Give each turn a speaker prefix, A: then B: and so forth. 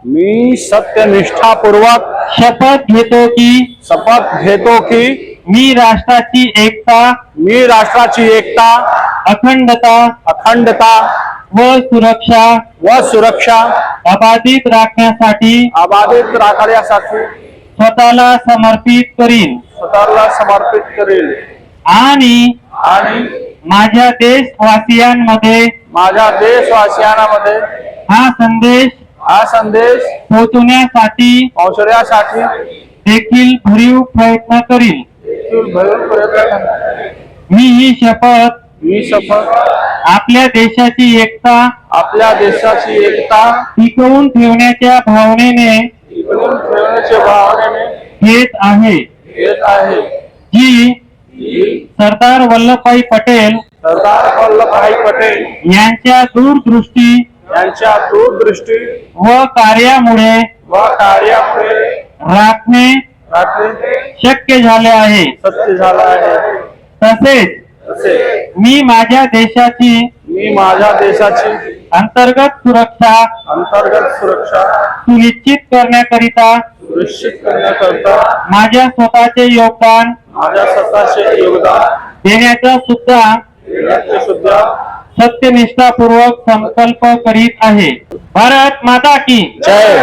A: मी सत्यनिष्ठापूर्वक
B: शपथ घेतो की मी राष्ट्राची एकता, अखंडता व सुरक्षा अबाधित राखण्यासाठी स्वतःला समर्पित करील आणि माझ्या देशवासियांमध्ये हा संदेश पोहोचवण्यासाठी देखील भरीव प्रयत्न करील। मी ही शपथ आपल्या देशाची एकता टिकवून ठेवण्याच्या भावनेने घेत आहे, जी सरदार वल्लभभाई पटेल यांच्या दूरदृष्टी व कार्यामुळे राखणे शक्य झाले आहे। तसेच मी माझ्या देशाची अंतर्गत सुरक्षा सुनिश्चित करण्याकरिता माझ्या स्वतःचे योगदान देण्याचा सुद्धा सत्यनिष्ठापूर्वक संकल्प करीत आहे। भारत माता की जय।